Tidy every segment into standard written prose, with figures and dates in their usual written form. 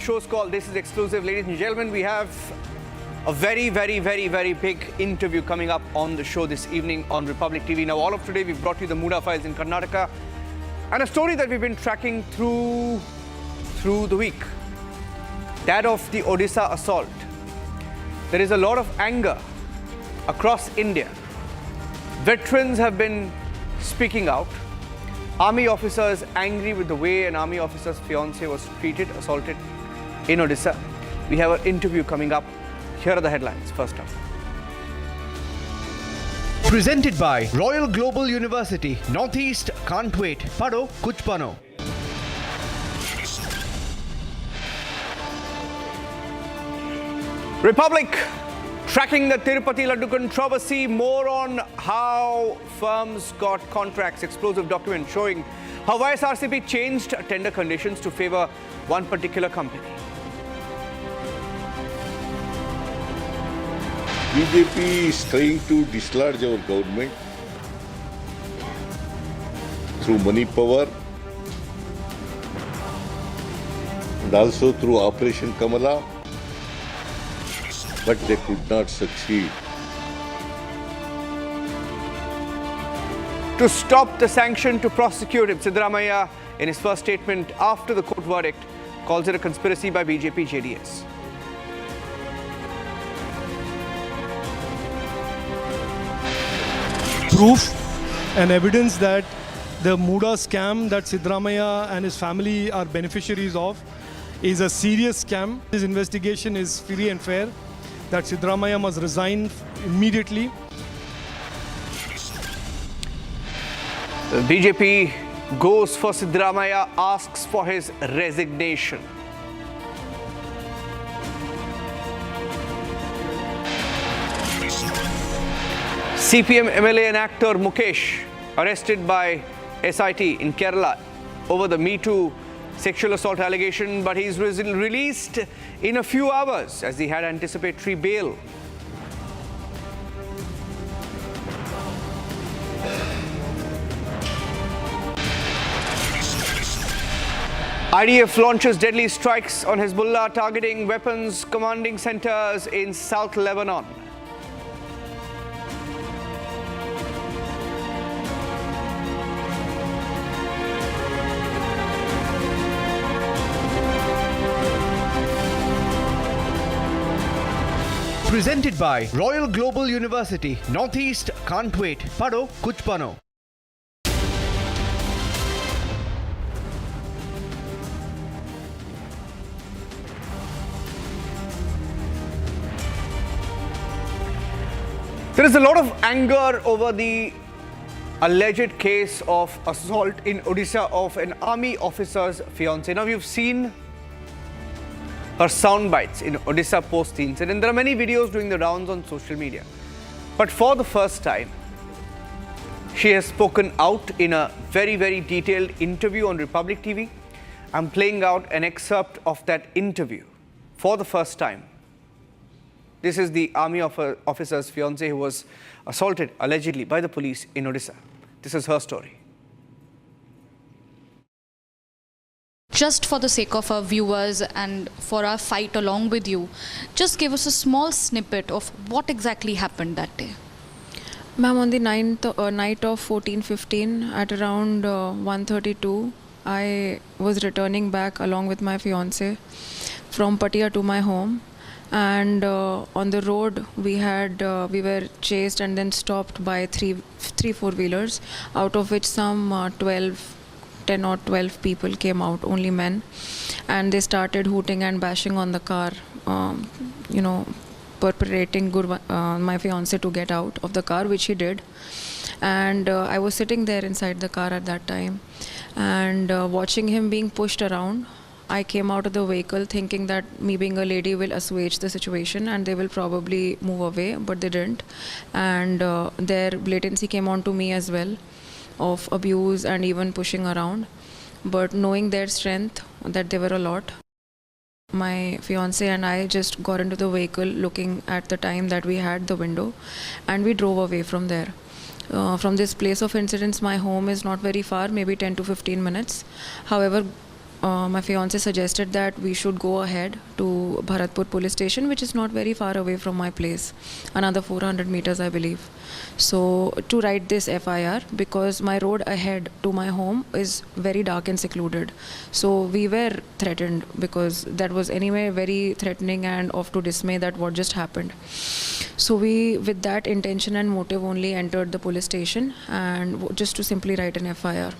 Show's called This is Exclusive. Ladies and gentlemen, we have a very big interview coming up on the show this evening on Republic TV. Now, all of today, we've brought you the MUDA files in Karnataka and a story that we've been tracking through the week. That of the Odisha assault. There is a lot of anger across India. Veterans have been speaking out. Army officers angry with the way an army officer's fiancé was assaulted in Odisha. We have an interview coming up. Here are the headlines. First up. Presented by Royal Global University. Northeast can't wait. Pado kuch bano. Republic tracking the Tirupati Laddu controversy. More on how firms got contracts. Explosive document showing how YSRCP changed tender conditions to favor one particular company. BJP is trying to dislodge our government through money power and also through Operation Kamala, but they could not succeed. To stop the sanction to prosecute him, Siddaramaiah, in his first statement after the court verdict, calls it a conspiracy by BJP-JDS. Proof and evidence that the MUDA scam that Siddaramaiah and his family are beneficiaries of is a serious scam. This investigation is free and fair, that Siddaramaiah must resign immediately. The BJP goes for Siddaramaiah, asks for his resignation. CPM MLA and actor Mukesh arrested by SIT in Kerala over the Me Too sexual assault allegation, but he's released in a few hours as he had anticipatory bail. IDF launches deadly strikes on Hezbollah, targeting weapons commanding centers in South Lebanon. Presented by Royal Global University. Northeast can't wait. Pado kuch bano. There is a lot of anger over the alleged case of assault in Odisha of an army officer's fiancé. Now, you've seen her sound bites in Odisha post the incident, and there are many videos doing the rounds on social media. But for the first time, she has spoken out in a very detailed interview on Republic TV. I'm playing out an excerpt of that interview for the first time. This is the army officer's fiancé who was assaulted allegedly by the police in Odisha. This is her story. Just for the sake of our viewers and for our fight along with you, just give us a small snippet of what exactly happened that day. Ma'am, on the night of 14-15 at around 1:32, I was returning back along with my fiancé from Patia to my home, and on the road we were chased and then stopped by three four-wheelers, out of which some 10 or 12 people came out, only men, and they started hooting and bashing on the car, perpetrating my fiancé to get out of the car, which he did. And I was sitting there inside the car at that time, and watching him being pushed around. I came out of the vehicle thinking that me being a lady will assuage the situation and they will probably move away, but they didn't. And their blatancy came on to me as well, of abuse and even pushing around. But knowing their strength, that they were a lot, my fiancé and I just got into the vehicle looking at the time that we had the window, and we drove away from there. From this place of incidents, my home is not very far, maybe 10 to 15 minutes. However, my fiance suggested that we should go ahead to Bharatpur police station, which is not very far away from my place, another 400 meters I believe. So to write this FIR, because my road ahead to my home is very dark and secluded. So we were threatened, because that was anyway very threatening and of to dismay that what just happened. So we, with that intention and motive only, entered the police station and just to simply write an FIR.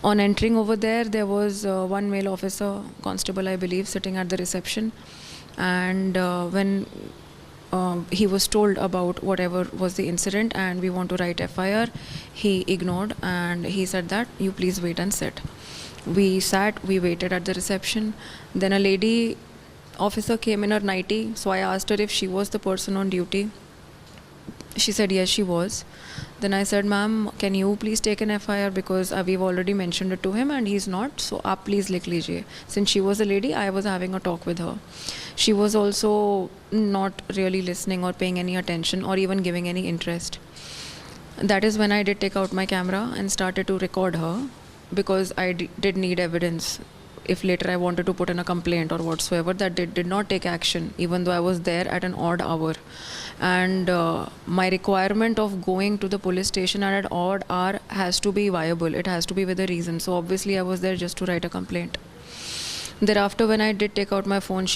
On entering over there, there was one male officer, constable I believe, sitting at the reception. And when he was told about whatever was the incident and we want to write FIR, he ignored and he said that you please wait and sit. We sat, we waited at the reception. Then a lady officer came in her nightie, so I asked her if she was the person on duty. She said yes, she was. Then I said, ma'am, can you please take an FIR, because we've already mentioned it to him and he's not, so aap please likh lijiye. Since she was a lady, I was having a talk with her. She was also not really listening or paying any attention or even giving any interest. That is when I did take out my camera and started to record her, because I did need evidence. If later I wanted to put in a complaint or whatsoever, that did not take action, even though I was there at an odd hour. And my requirement of going to the police station at an odd hour has to be viable. It has to be with a reason. So obviously I was there just to write a complaint. Thereafter, when I did take out my phone,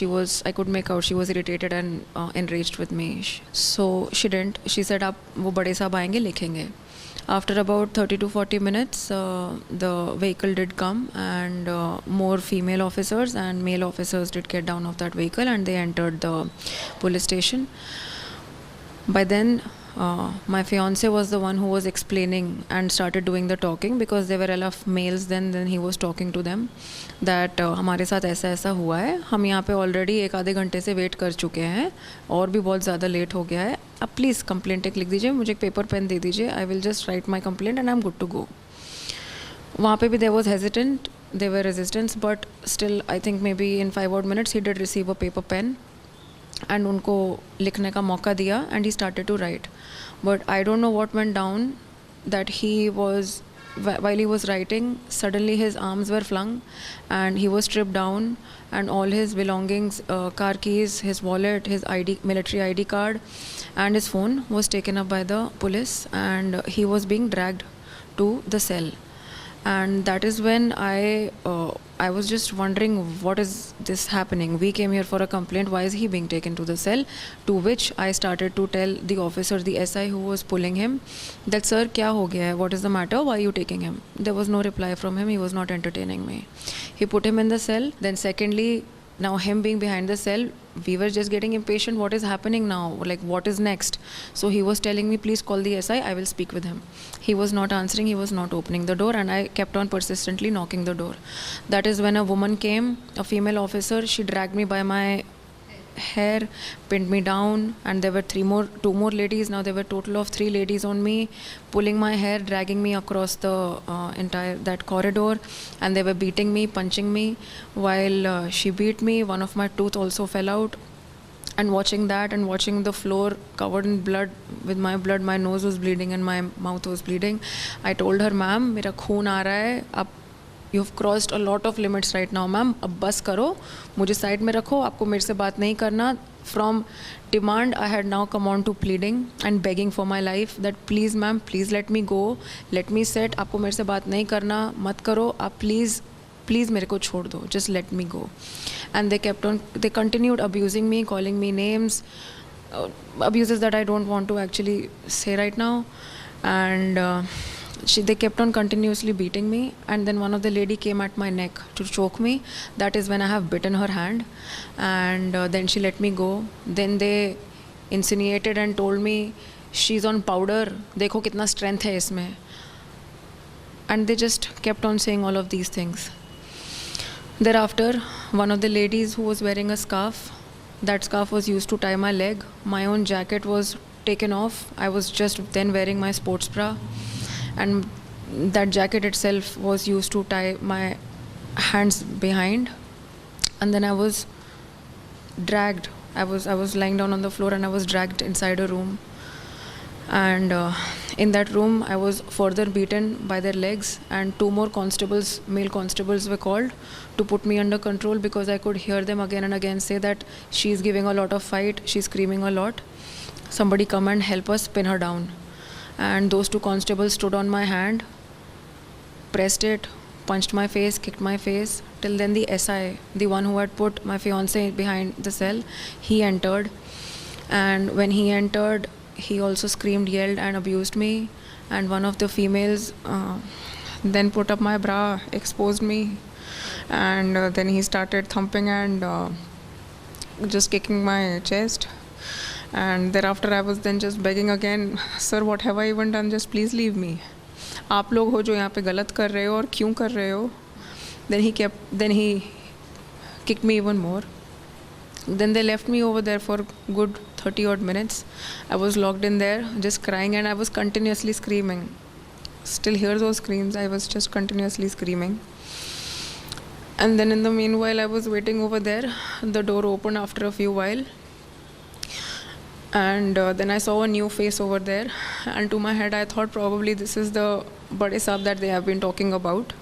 I could make out she was irritated and enraged with me. So she didn't. She said, "Aap wo bade sahab aayenge, likhenge." After about 30 to 40 minutes, the vehicle did come, and more female officers and male officers did get down of that vehicle and they entered the police station. By then, my fiance was the one who was explaining and started doing the talking, because there were enough males then he was talking to them that हमारे साथ ऐसा ऐसा हुआ है, हम यहाँ पे already 1 आधे घंटे से वेट कर चुके हैं और भी बहुत ज़्यादा लेट हो गया है, अब प्लीज़ कंप्लेंट एक लिख दीजिए, मुझे एक पेपर पेन दे दीजिए, I will just write my complaint and I am good to go. वहाँ पे भी there was hesitant, there were resistance, but still I think maybe in 5 odd minutes he did receive a paper pen and उनको लिखने का मौका दिया and he started to write. But I don't know what went down, that while he was writing, suddenly his arms were flung and he was stripped down and all his belongings, car keys, his wallet, his military ID card and his phone was taken up by the police, and he was being dragged to the cell. And that is when I was just wondering, what is this happening? We came here for a complaint. Why is he being taken to the cell? To which I started to tell the officer, the SI who was pulling him, that sir, kya ho gaya hai? What is the matter? Why are you taking him? There was no reply from him. He was not entertaining me. He put him in the cell. Then secondly, now him being behind the cell, we were just getting impatient. What is happening now? Like, what is next? So he was telling me, please call the SI, I will speak with him. He was not answering, he was not opening the door, and I kept on persistently knocking the door. That is when a woman came, a female officer. She dragged me by my hair, pinned me down, and there were two more ladies. Now there were total of 3 ladies on me, pulling my hair, dragging me across the entire that corridor, and they were beating me, punching me. While she beat me, one of my tooth also fell out. And watching that and watching the floor covered in blood, with my blood, my nose was bleeding and my mouth was bleeding. I told her, ma'am, मेरा खून आ रहा है, अब you've crossed a lot of limits right now, ma'am. अब बस करो, मुझे side में रखो, आपको मेरे से बात नहीं करना. From demand, I had now come on to pleading and begging for my life, that please ma'am, please let me go, let me sit, आपको मेरे से बात नहीं करना, मत करो, आप please मेरे को छोड़ दो, just let me go. And they continued abusing me, calling me names, abuses that I don't want to actually say right now. And they kept on continuously beating me, and then one of the lady came at my neck to choke me. That is when I have bitten her hand, and then she let me go. Then they insinuated and told me, she's on powder, देखो कितना strength है इसमें. And they just kept on saying all of these things. Thereafter, one of the ladies who was wearing a scarf, that scarf was used to tie my leg. My own jacket was taken off. I was just then wearing my sports bra, and that jacket itself was used to tie my hands behind. And then I was dragged. I was lying down on the floor and I was dragged inside a room. And in that room, I was further beaten by their legs, and 2 more constables, male constables, were called to put me under control because I could hear them again and again say that she's giving a lot of fight, she's screaming a lot. Somebody come and help us pin her down. And those 2 constables stood on my hand, pressed it, punched my face, kicked my face. Till then the SI, the one who had put my fiancé behind the cell, he entered. And when he entered, he also screamed, yelled and abused me. And one of the females then put up my bra, exposed me. And then he started thumping and just kicking my chest. And thereafter I was then just begging again, sir, what have I even done? Just please leave me. आप लोग हो जो यहाँ पे गलत कर रहे हो और क्यों कर रहे हो? Then he kicked me even more. Then they left me over there for good 30 odd minutes. I was locked in there just crying, and I was continuously screaming. Still hear those screams. I was just continuously screaming. And then in the meanwhile I was waiting over there. The door opened after a few while. And then I saw a new face over there, and to my head I thought probably this is the Bade Saab that they have been talking about,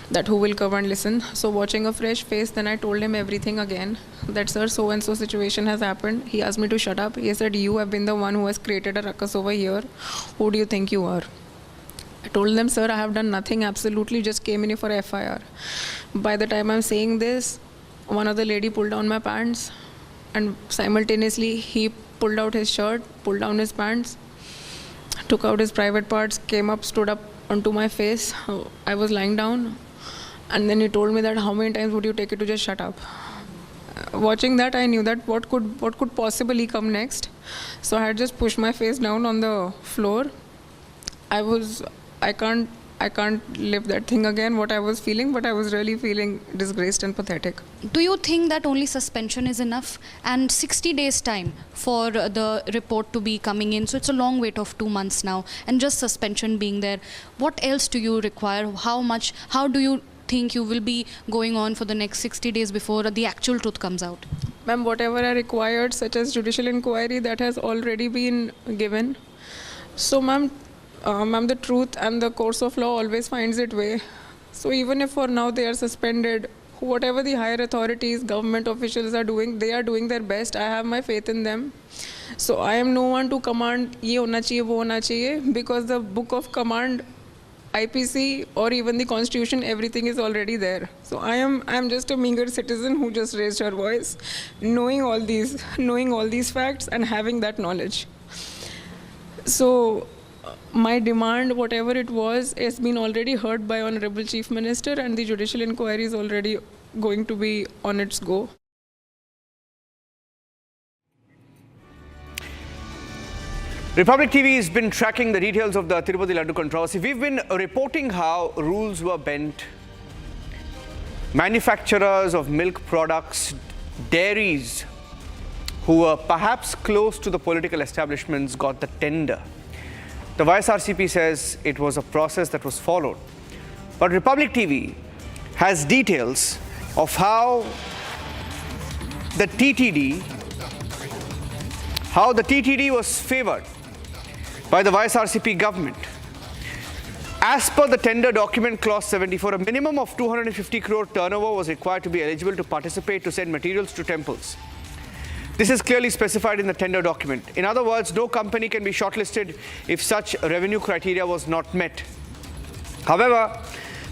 that who will come and listen. So watching a fresh face, then I told him everything again, that sir, so and so situation has happened. He asked me to shut up. He said, you have been the one who has created a ruckus over here. Who do you think you are? I told them, sir, I have done nothing, absolutely just came in here for FIR. By the time I'm saying this, one of the lady pulled down my pants, and simultaneously he pulled out his shirt, pulled down his pants, took out his private parts, came up, stood up onto my face. I was lying down, and then he told me that how many times would you take it to just shut up. Watching that, I knew that what could possibly come next. So I had just pushed my face down on the floor. I can't live that thing again, what I was feeling, but I was really feeling disgraced and pathetic. Do you think that only suspension is enough? And 60 days time for the report to be coming in, so it's a long wait of 2 months now, and just suspension being there. What else do you require? How do you think you will be going on for the next 60 days before the actual truth comes out? Ma'am, whatever I required, such as judicial inquiry, that has already been given. So ma'am, the truth and the course of law always finds its way. So even if for now they are suspended, whatever the higher authorities, government officials are doing, they are doing their best. I have my faith in them. So I am no one to command, ye hona chahiye, wo hona chahiye, because the book of command, IPC or even the constitution, everything is already there. So I am just a meager citizen who just raised her voice, knowing all these facts and having that knowledge. So my demand, whatever it was, has been already heard by Honorable Chief Minister, and the judicial inquiry is already going to be on its go. Republic TV has been tracking the details of the Tirupati Laddu controversy. We've been reporting how rules were bent. Manufacturers of milk products, dairies who were perhaps close to the political establishments got the tender. The YSRCP says it was a process that was followed. But Republic TV has details of how the TTD was favoured by the YSRCP government. As per the tender document clause 74, a minimum of 250 crore turnover was required to be eligible to participate to send materials to temples. This is clearly specified in the tender document. In other words, no company can be shortlisted if such revenue criteria was not met. However,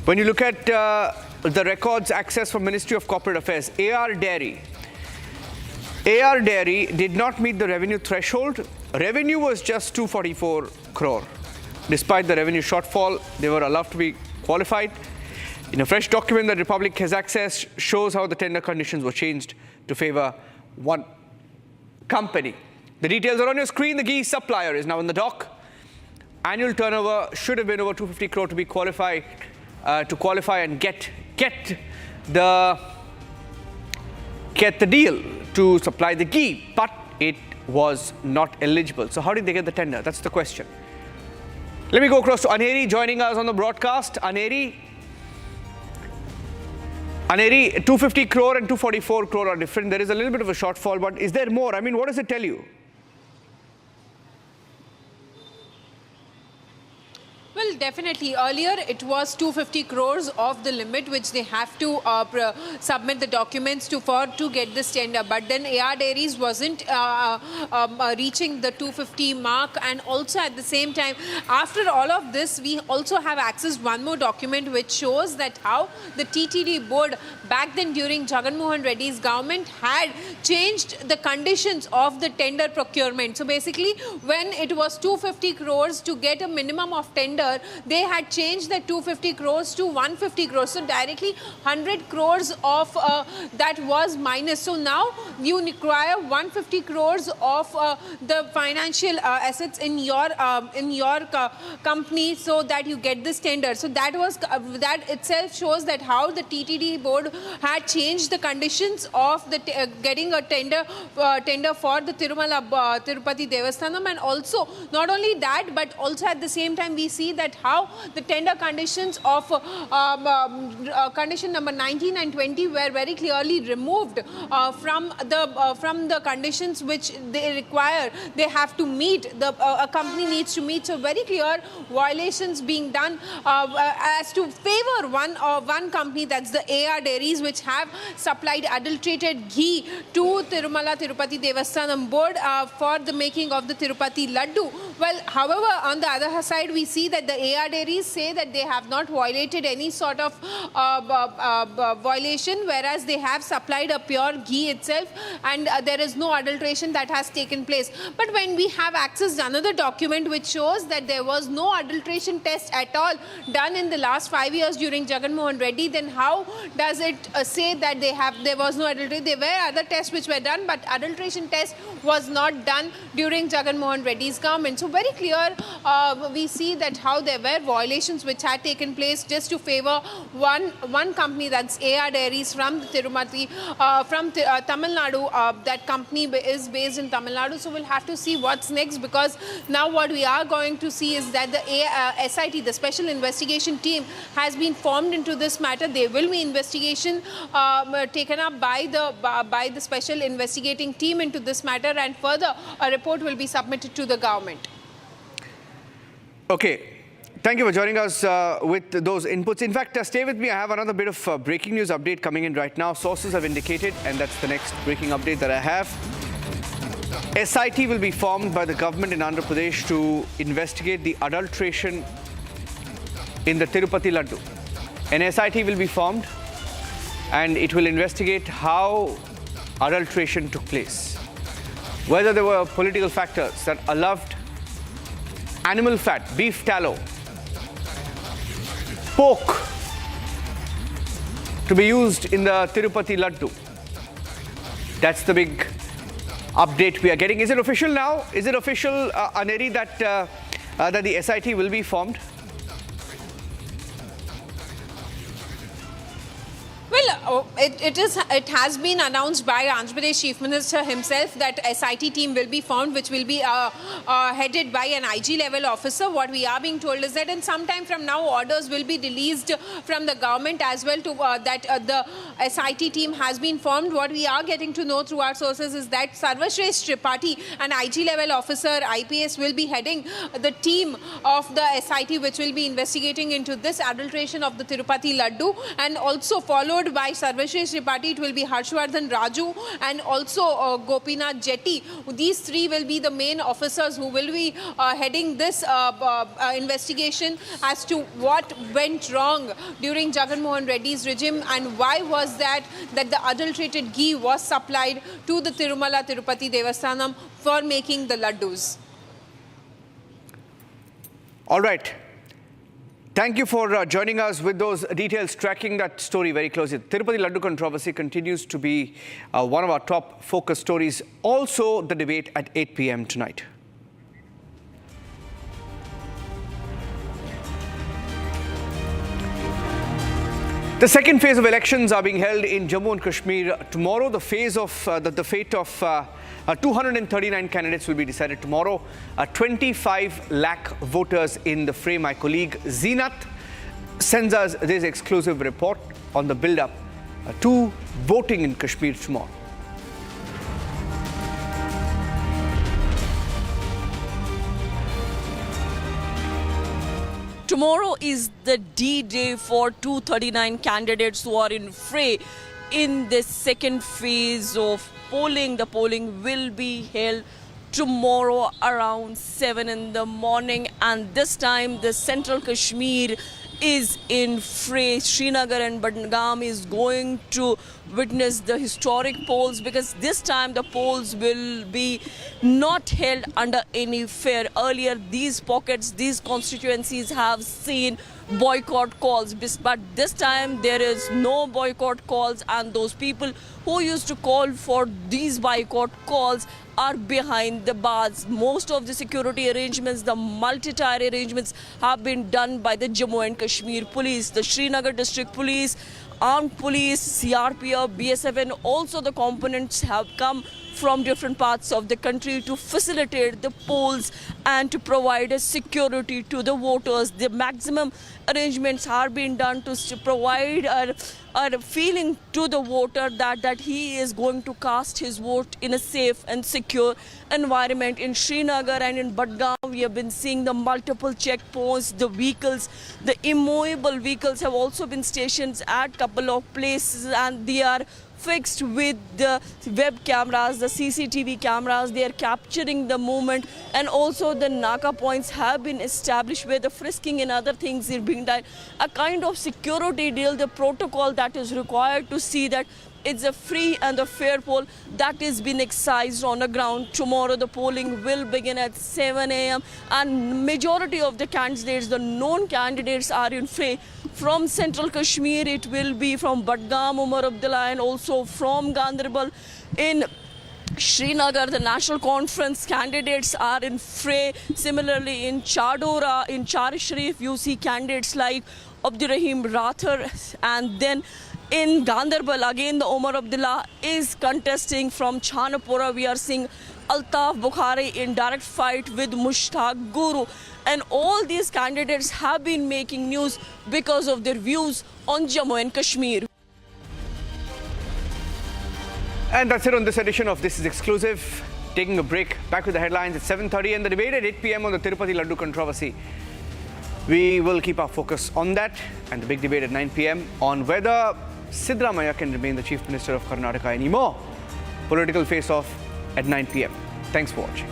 when you look at the records access from Ministry of Corporate Affairs, AR Dairy did not meet the revenue threshold. Revenue was just 244 crore. Despite the revenue shortfall, they were allowed to be qualified. In a fresh document that Republic has access shows how the tender conditions were changed to favor one company. The details are on your screen. The ghee supplier is now in the dock. Annual turnover should have been over 250 crore to be qualified and get the deal to supply the ghee, but it was not eligible. So how did they get the tender? That's the question. Let me go across to Aneri joining us on the broadcast. Aneri, 250 crore and 244 crore are different. There is a little bit of a shortfall, but is there more? I mean, what does it tell you? Well, definitely. Earlier, it was 250 crores of the limit which they have to submit the documents to get this tender. But then AR Dairies wasn't reaching the 250 mark. And also at the same time, after all of this, we also have accessed one more document which shows that how the TTD board back then during Jagan Mohan Reddy's government had changed the conditions of the tender procurement. So basically, when it was 250 crores to get a minimum of tender, they had changed the 250 crores to 150 crores. So directly 100 crores of that was minus. So now you require 150 crores of the financial assets in your company so that you get this tender. So that was that itself shows that how the TTD board had changed the conditions of the getting a tender for the Tirupati Devasthanam. And also not only that, but also at the same time we see that how the tender conditions of condition number 19 and 20 were very clearly removed from the conditions which they require. They have to meet, a company needs to meet. So very clear violations being done as to favor one company, that's the AR Dairies, which have supplied adulterated ghee to Tirupati Devasthanam board for the making of the Tirupati Laddu. Well, however, on the other side, we see that the AR Dairies say that they have not violated any sort of violation, whereas they have supplied a pure ghee itself, and there is no adulteration that has taken place. But when we have accessed another document which shows that there was no adulteration test at all done in the last 5 years during Jagan Mohan Reddy, then how does it say that there was no adulteration? There were other tests which were done, but adulteration test was not done during Jagan Mohan Reddy's government. So very clear, we see that how there were violations which had taken place just to favor one company, that's AR Dairies from Tirupati, from Tamil Nadu. That company is based in Tamil Nadu. So we'll have to see what's next, because now what we are going to see is that the SIT, the Special Investigation Team, has been formed into this matter. There will be investigation taken up by the Special Investigating Team into this matter, and further a report will be submitted to the government. Okay. Thank you for joining us with those inputs. In fact, stay with me. I have another bit of breaking news update coming in right now. Sources have indicated, and that's the next breaking update that I have. SIT will be formed by the government in Andhra Pradesh to investigate the adulteration in the Tirupati Laddu. An SIT will be formed, and it will investigate how adulteration took place. Whether there were political factors that allowed animal fat, beef tallow, pork to be used in the Tirupati Laddu. That's the big update we are getting. Is it official now? Is it official, Aneri, that the SIT will be formed? Well, it has been announced by Andhra Pradesh Chief Minister himself that SIT team will be formed, which will be headed by an IG level officer. What we are being told is that in some time from now, orders will be released from the government as well to that the SIT team has been formed. What we are getting to know through our sources is that Sarvashresh Tripathi, an IG level officer, IPS, will be heading the team of the SIT, which will be investigating into this adulteration of the Tirupati Laddu, and also followed by Sarvashresh Tripathi, it will be Harshvardhan Raju and also Gopinath Jetty. These three will be the main officers who will be heading this investigation as to what went wrong during Jagan Mohan Reddy's regime, and why was that the adulterated ghee was supplied to the Tirupati Devasthanam for making the laddus. All right. Thank you for joining us with those details, tracking that story very closely. Tirupati Laddu controversy continues to be one of our top focus stories. Also, the debate at 8 p.m. tonight. The second phase of elections are being held in Jammu and Kashmir tomorrow. The fate of 239 candidates will be decided tomorrow. 25 lakh voters in the fray. My colleague Zeenat sends us this exclusive report on the build-up to voting in Kashmir tomorrow. tomorrow is the D-Day for 239 candidates who are in fray in the second phase of polling. The polling will be held tomorrow around 7 in the morning, and this time the central Kashmir is in fray. Srinagar and Budgam is going to witness the historic polls, because this time the polls will be not held under any fear. Earlier, these pockets, these constituencies have seen boycott calls, but this time there is no boycott calls, and those people who used to call for these boycott calls are behind the bars. Most of the security arrangements, the multi-tier arrangements, have been done by the Jammu and Kashmir police, the Srinagar district police, armed police, CRPF, BSF, and also the components have come from different parts of the country to facilitate the polls and to provide a security to the voters. The maximum arrangements are being done to provide a feeling to the voter that he is going to cast his vote in a safe and secure environment. In Srinagar and in Budgam, we have been seeing the multiple checkpoints, the vehicles, the immovable vehicles have also been stationed at couple of places, and they are fixed with the web cameras, the CCTV cameras. They are capturing the movement, and also the Naka points have been established where the frisking and other things are being done. A kind of security deal, the protocol that is required to see that it's a free and a fair poll that is being exercised on the ground. Tomorrow the polling will begin at 7 a.m. and majority of the candidates, the known candidates, are in fray. From Central Kashmir, it will be from Budgam, Umar Abdullah, and also from Ganderbal. In Srinagar, the National Conference candidates are in fray. Similarly, in Chadora, in Char Sharif, you see candidates like Abdurrahim Rathar, and then in Ganderbal, again, the Umar Abdullah is contesting. From Chanapura, we are seeing Altaf Bukhari in direct fight with Mushtaq Guru. And all these candidates have been making news because of their views on Jammu and Kashmir. And that's it on this edition of This is Exclusive. Taking a break, back with the headlines at 7:30 and the debate at 8 p.m. on the Tirupati Laddu controversy. We will keep our focus on that, and the big debate at 9 p.m. on whether Siddaramaiah can remain the Chief Minister of Karnataka anymore. Political face-off at 9 p.m. Thanks for watching.